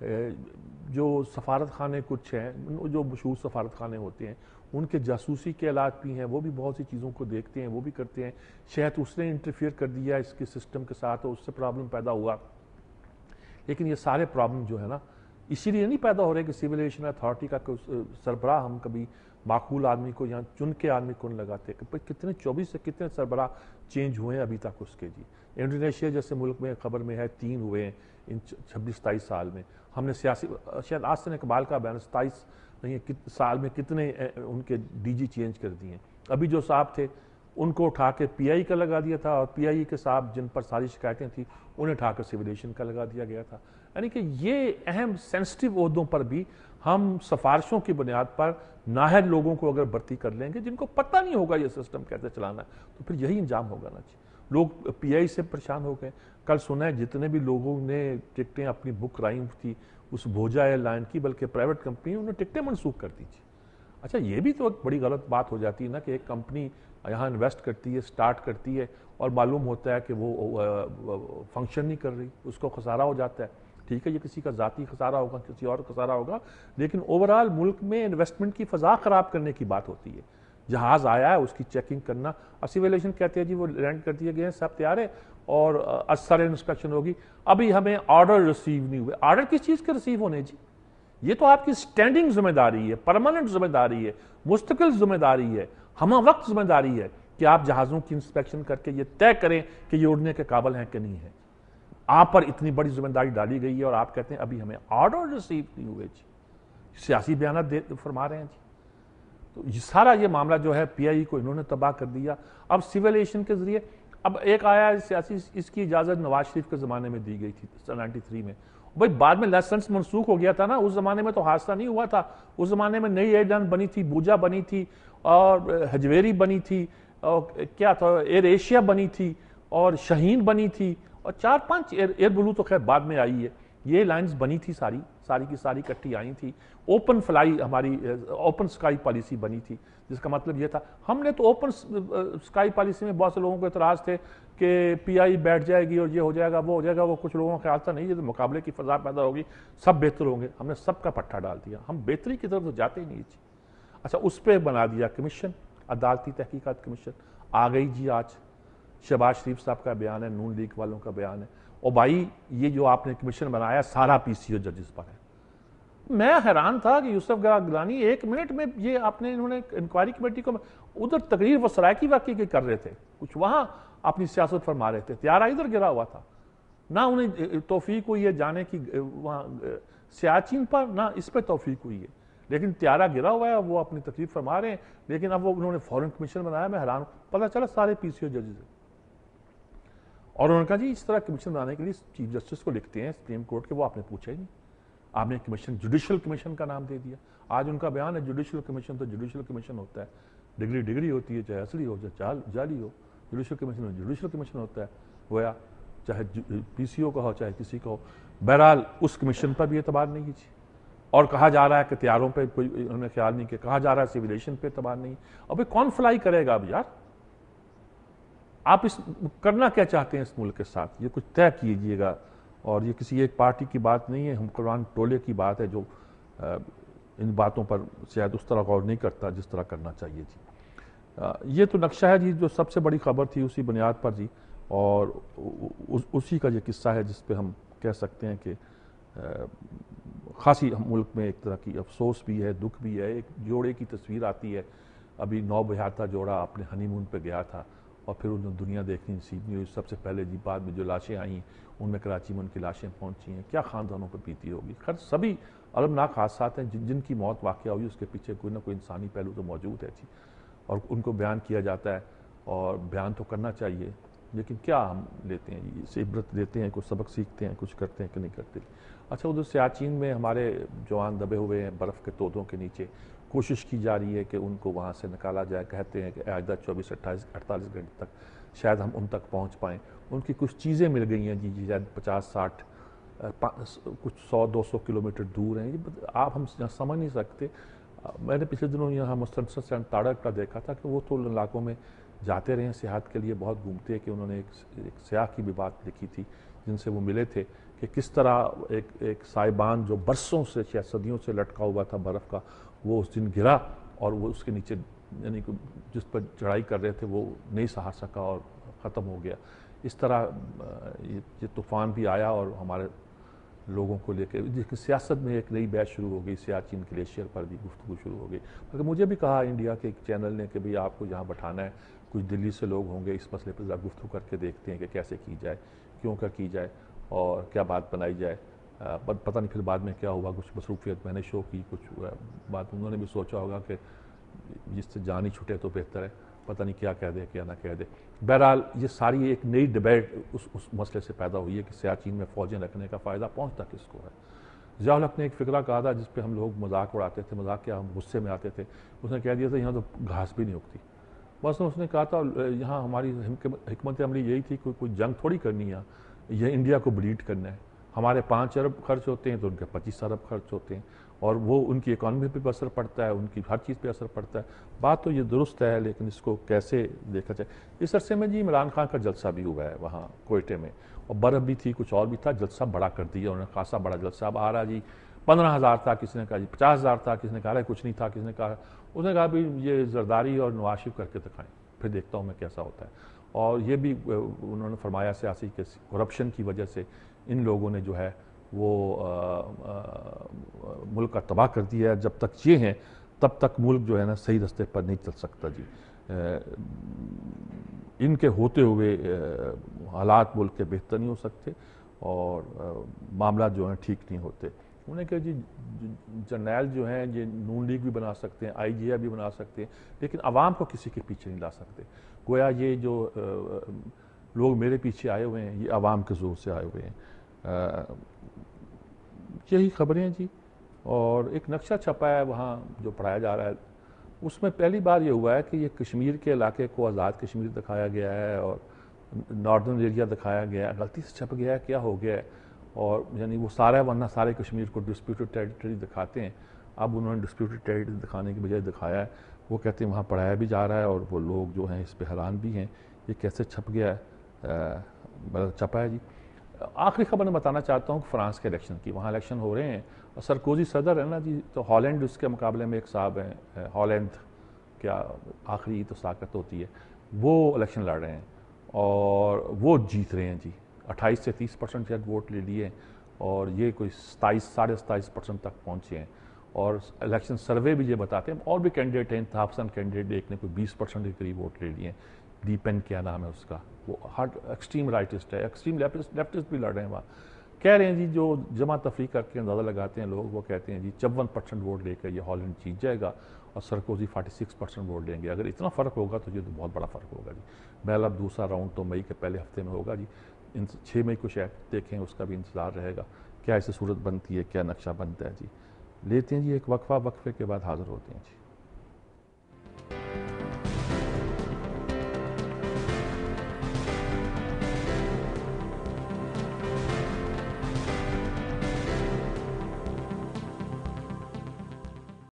جو سفارت خانے کچھ ہیں، جو مشہور سفارت خانے ہوتے ہیں، ان کے جاسوسی کے آلات بھی ہیں، وہ بھی بہت سی چیزوں کو دیکھتے ہیں، وہ بھی کرتے ہیں. شاید اس نے انٹرفیئر کر دیا اس کے سسٹم کے ساتھ اور اس سے پرابلم پیدا ہوا. لیکن یہ سارے پرابلم جو ہے نا اسی لیے نہیں پیدا ہو رہے کہ سول ایویشن اتھارٹی کا سربراہ ہم کبھی معقول آدمی کو یا چن کے آدمی کو لگاتے کہ کتنے 24 سے کتنے سربراہ چینج ہوئے ہیں ابھی تک اس کے. جی انڈونیشیا جیسے ملک میں خبر میں ہے 3 ہوئے ہیں ان 26-27 سال میں. ہم نے سیاسی شاید آسن اقبال کا بیان 27 نہیں سال میں کتنے ان کے ڈی جی چینج کر دیے ہیں. ابھی جو صاحب تھے ان کو اٹھا کے پی آئی کا لگا دیا تھا اور پی آئی کے صاحب جن پر ساری شکایتیں تھیں انہیں اٹھا کر سول ایویشن کا لگا دیا گیا تھا. یعنی کہ یہ اہم سینسٹیو عہدوں پر بھی ہم سفارشوں کی بنیاد پر نااہل لوگوں کو اگر بھرتی کر لیں گے جن کو پتہ نہیں ہوگا یہ سسٹم کیسے چلانا ہے تو پھر یہی انجام ہوگا نا. لوگ پی آئی سے پریشان ہو گئے. کل سنا ہے جتنے بھی لوگوں نے ٹکٹیں اپنی بک کرائی تھی اس بھوجا ایئر لائن کی بلکہ پرائیویٹ کمپنی انہوں نے ٹکٹیں منسوخ کر دی تھی. اچھا یہ بھی تو ایک بڑی غلط بات ہو جاتی ہے نا کہ ایک کمپنی یہاں انویسٹ کرتی ہے سٹارٹ کرتی ہے اور معلوم ہوتا ہے کہ وہ فنکشن نہیں کر رہی, اس کو خسارہ ہو جاتا ہے. ٹھیک ہے یہ کسی کا ذاتی خسارہ ہوگا کسی اور خسارہ ہوگا لیکن اوورآل ملک میں انویسٹمنٹ کی فضا خراب کرنے کی بات ہوتی ہے. جہاز آیا ہے اس کی چیکنگ کرنا, سول ایویشن کہتے ہیں جی وہ لینڈ کر دیے گئے ہیں سب تیار ہے اور اثر انسپیکشن ہوگی. ابھی ہمیں آرڈر ریسیو نہیں ہوئے. آرڈر کس چیز کے ریسیو ہونے جی؟ یہ تو آپ کی سٹینڈنگ ذمہ داری ہے, پرماننٹ ذمہ داری ہے, مستقل ذمہ داری ہے, ہمہ وقت ذمہ داری ہے کہ آپ جہازوں کی انسپیکشن کر کے یہ طے کریں کہ یہ اڑنے کے قابل ہیں کہ نہیں ہیں. آپ پر اتنی بڑی ذمہ داری ڈالی گئی ہے اور آپ کہتے ہیں ابھی ہمیں آرڈر ریسیو نہیں ہوئے جی. سیاسی بیانات فرما رہے ہیں جی. تو یہ سارا یہ معاملہ جو ہے پی آئی کو انہوں نے تباہ کر دیا. اب سول ایویشن کے ذریعے اب ایک آیا سیاسی, اس کی اجازت نواز شریف کے زمانے میں دی گئی تھی 93 میں. بھائی بعد میں لائسنس منسوخ ہو گیا تھا نا, اس زمانے میں تو حادثہ نہیں ہوا تھا. اس زمانے میں نئی ایئر لائن بنی تھی, بوجا بنی تھی اور ہجویری بنی تھی اور کیا تھا ایئر ایشیا بنی تھی اور شاہین بنی تھی اور 4-5 ایئر بلو تو خیر بعد میں آئی ہے. یہ لائنز بنی تھی ساری کی ساری کٹھی آئی تھی. اوپن فلائی ہماری اوپن سکائی پالیسی بنی تھی جس کا مطلب یہ تھا ہم نے تو اوپن سکائی پالیسی میں بہت سے لوگوں کو اعتراض تھے کہ پی آئی بیٹھ جائے گی اور یہ ہو جائے گا وہ ہو جائے گا. وہ کچھ لوگوں کا خیال تھا نہیں یہ تو مقابلے کی فضا پیدا ہوگی سب بہتر ہوں گے. ہم نے سب کا پٹھا ڈال دیا, ہم بہتری کی طرف تو جاتے ہی نہیں جی. اچھا اس پہ بنا دیا کمیشن, عدالتی تحقیقات کمیشن آ گئی جی. آج شہباز شریف صاحب کا بیان ہے, نون لیگ والوں کا بیان ہے. اور بھائی یہ جو آپ نے کمیشن بنایا سارا پی سی او ججز پر ہے. میں حیران تھا کہ یوسف گیلانی 1 منٹ میں یہ آپ نے انہوں نے انکوائری کمیٹی کو ادھر تقریر وہ سرائکی واقعے کے کر رہے تھے, کچھ وہاں اپنی سیاست فرما رہے تھے, تیارہ ادھر گرا ہوا تھا. نہ انہیں توفیق ہوئی ہے جانے کی وہاں سیاچین پر, نہ اس پہ توفیق ہوئی ہے, لیکن تیارہ گرا ہوا ہے وہ اپنی تقریر فرما رہے ہیں. لیکن اب وہ انہوں نے فوراً کمیشن بنایا, میں حیران پتہ چلا سارے پی سی او ججز ہیں. اور انہوں نے کہا جی اس طرح کمیشن بنانے کے لیے چیف جسٹس کو لکھتے ہیں سپریم کورٹ کے, وہ آپ نے پوچھا ہی نہیں, آپ نے کمیشن جوڈیشل کمیشن کا نام دے دیا. آج ان کا بیان ہے جوڈیشل کمیشن تو جوڈیشل کمیشن ہوتا ہے, ڈگری ہوتی ہے چاہے اصلی ہو چاہے جعلی ہو, جوڈیشل کمیشن ہوتا ہے گویا چاہے پی سی او کا ہو چاہے کسی کا ہو. بہرحال اس کمیشن پر بھی اعتبار نہیں کیجیے. اور کہا جا رہا ہے کہ تیاروں پہ کوئی انہوں نے خیال نہیں کیا, کہا جا رہا ہے سول ایویشن پہ اعتبار نہیں. اب کون فلائی کرے گا اب یار؟ آپ اس کرنا کیا چاہتے ہیں اس ملک کے ساتھ یہ کچھ طے کیجیے گا. اور یہ کسی ایک پارٹی کی بات نہیں ہے, حکمران ٹولے کی بات ہے جو ان باتوں پر شاید اس طرح غور نہیں کرتا جس طرح کرنا چاہیے جی. یہ تو نقشہ ہے جی جو سب سے بڑی خبر تھی اسی بنیاد پر جی, اور اسی کا یہ قصہ ہے جس پہ ہم کہہ سکتے ہیں کہ خاصی ملک میں ایک طرح کی افسوس بھی ہے, دکھ بھی ہے. ایک جوڑے کی تصویر آتی ہے, ابھی 9 بہارتا جوڑا اپنے ہنی مون پہ گیا تھا اور پھر انہوں نے دنیا دیکھنی نصیب نہیں ہوئی. سب سے پہلے جی بعد میں جو لاشیں آئیں ان میں کراچی میں ان کی لاشیں پہنچی ہیں, کیا خاندانوں پہ بیتی ہوگی. خیر سبھی المناک حادثات ہیں, جن کی موت واقعہ ہوئی اس کے پیچھے کوئی نہ کوئی انسانی پہلو تو موجود ہے جی, اور ان کو بیان کیا جاتا ہے اور بیان تو کرنا چاہیے. لیکن کیا ہم لیتے ہیں جی, اسے عبرت لیتے ہیں, کچھ سبق سیکھتے ہیں, کچھ کرتے ہیں کہ نہیں کرتے. اچھا ادھر سیاچین میں ہمارے جوان دبے ہوئے ہیں برف کے تودوں کے نیچے, کوشش کی جا رہی ہے کہ ان کو وہاں سے نکالا جائے. کہتے ہیں کہ آئندہ 24-48 گھنٹے تک شاید ہم ان تک پہنچ پائیں. ان کی کچھ چیزیں مل گئی ہیں جی شاید 50-60 کچھ 100-200 کلومیٹر دور ہیں. آپ ہم سمجھ نہیں سکتے. میں نے پچھلے دنوں یہاں مستنصر سے تاڑک کا دیکھا تھا کہ وہ تو علاقوں میں جاتے رہے ہیں سیاحت کے لیے, بہت گھومتے ہیں. کہ انہوں نے ایک سیاح کی بھی بات لکھی تھی جن سے وہ ملے تھے کہ کس طرح ایک سائبان جو برسوں سے یا صدیوں سے لٹکا ہوا تھا برف کا، وہ اس دن گرا اور وہ اس کے نیچے یعنی کہ جس پر چڑھائی کر رہے تھے وہ نہیں سہار سکا اور ختم ہو گیا۔ اس طرح یہ طوفان بھی آیا اور ہمارے لوگوں کو لے کے سیاست میں ایک نئی بحث شروع ہو گئی، سیاچن گلیشیئر پر بھی گفتگو شروع ہو گئی۔ مگر مجھے بھی کہا انڈیا کے ایک چینل نے کہ بھئی آپ کو جہاں بٹھانا ہے کچھ دلی سے لوگ ہوں گے، اس مسئلے پر ذرا گفتگو کر کے دیکھتے ہیں کہ کیسے کی جائے، کیوں کر کی جائے اور کیا بات بنائی جائے۔ پتہ نہیں پھر بعد میں کیا ہوا، کچھ مصروفیت میں نے شو کی، کچھ بات انہوں نے بھی سوچا ہوگا کہ جس سے جان ہی چھوٹے تو بہتر ہے، پتہ نہیں کیا کہہ دے کیا نہ کہہ دے۔ بہرحال یہ ساری ایک نئی ڈیبیٹ اس مسئلے سے پیدا ہوئی ہے کہ سیاچین میں فوجیں رکھنے کا فائدہ پہنچتا کس کو ہے۔ ضیاء الحق نے ایک فقرہ کہا تھا جس پہ ہم لوگ مذاق اڑاتے تھے، مذاق کیا ہم غصے میں آتے تھے، اس نے کہہ دیا تھا یہاں تو گھاس بھی نہیں اگتی۔ بس اس نے کہا تھا یہاں ہماری حکمت عملی یہی تھی کوئی جنگ تھوڑی کرنی ہے، یہ انڈیا کو بلیڈ کرنا ہے۔ ہمارے 5 ارب خرچ ہوتے ہیں تو ان کے 25 ارب خرچ ہوتے ہیں، اور وہ ان کی اکانومی پہ بھی اثر پڑتا ہے، ان کی ہر چیز پہ اثر پڑتا ہے۔ بات تو یہ درست ہے، لیکن اس کو کیسے دیکھا جائے۔ اس عرصے میں جی عمران خان کا جلسہ بھی ہوا ہے وہاں کوئٹے میں، اور برف بھی تھی، کچھ اور بھی تھا، جلسہ بڑا کر دیا انہوں نے، خاصا بڑا جلسہ۔ اب آ رہا جی 15,000 تھا، کسی نے کہا جی 50,000 تھا، کسی نے کہا کچھ نہیں تھا، کسی نے کہا، اس نے کہا بھی یہ زرداری اور نواز شریف کر کے دکھائیں، پھر دیکھتا ہوں میں کیسا ہوتا ہے۔ اور یہ بھی انہوں نے فرمایا سیاسی کہ کرپشن کی وجہ سے ان لوگوں نے جو ہے وہ ملک کا تباہ کر دیا ہے، جب تک یہ ہیں تب تک ملک جو ہے نا صحیح رستے پر نہیں چل سکتا جی۔ ان کے ہوتے ہوئے حالات ملک کے بہتر نہیں ہو سکتے اور معاملات جو ہیں ٹھیک نہیں ہوتے۔ انہوں نے کہا جی جرنیل جو ہیں یہ نون لیگ بھی بنا سکتے ہیں، آئی جی اے بھی بنا سکتے ہیں، لیکن عوام کو کسی کے پیچھے نہیں لا سکتے۔ گویا یہ جو لوگ میرے پیچھے آئے ہوئے ہیں یہ عوام کے زور سے آئے ہوئے ہیں۔ یہی خبریں ہیں جی۔ اور ایک نقشہ چھپا ہے وہاں جو پڑھایا جا رہا ہے، اس میں پہلی بار یہ ہوا ہے کہ یہ کشمیر کے علاقے کو آزاد کشمیر دکھایا گیا ہے اور ناردرن ایریا دکھایا گیا ہے، غلطی سے چھپ گیا ہے، کیا ہو گیا ہے، اور یعنی وہ سارا ورنہ سارے کشمیر کو ڈسپیوٹڈ ٹیریٹری دکھاتے ہیں، اب انہوں نے ڈسپیوٹڈ ٹیریٹری دکھانے کی بجائے دکھایا ہے۔ وہ کہتے ہیں وہاں پڑھایا بھی جا رہا ہے اور وہ لوگ جو ہیں اس پہ حیران بھی ہیں یہ کیسے چھپ گیا ہے، چھپا ہے جی۔ آخری خبر میں بتانا چاہتا ہوں کہ فرانس کے الیکشن کی، وہاں الیکشن ہو رہے ہیں اور سرکوزی صدر ہے نا جی، تو ہالینڈ اس کے مقابلے میں ایک صاحب ہیں، ہالینڈ کیا آخری تو ساکت ہوتی ہے، وہ الیکشن لڑ رہے ہیں اور وہ جیت رہے ہیں جی، 28 سے 30% شاید ووٹ لے لیے، اور یہ کوئی 27.5% تک پہنچے ہیں۔ اور الیکشن سروے بھی یہ بتاتے ہیں، اور بھی کینڈیڈیٹ ہیں، انتہا کینڈیڈیٹ، ایک نے کوئی 20% کے قریب ووٹ لے لیے ہیں، ڈیپین کیا نام ہے اس کا، وہ ہارڈ ایکسٹریم رائٹسٹ ہے، ایکسٹریم لیفٹسٹ بھی لڑ رہے ہیں وہاں۔ کہہ رہے ہیں جی جو جمع تفریق کر کے اندازہ لگاتے ہیں لوگ، وہ کہتے ہیں جی 54% ووٹ لے کر یہ ہالینڈ جیت جائے گا اور سرکوزی 46% ووٹ لیں گے۔ اگر اتنا فرق ہوگا تو یہ تو بہت بڑا فرق ہوگا جی۔ بہرحال اب دوسرا راؤنڈ تو مئی کے پہلے ہفتے میں ہوگا جی، 6 مئی کو شاید دیکھیں، اس کا بھی انتظار رہے گا کیا اسے صورت بنتی ہے، کیا نقشہ بنتا ہے جی۔ لیتے ہیں جی ایک وقفہ، وقفے کے بعد حاضر ہوتے ہیں جی۔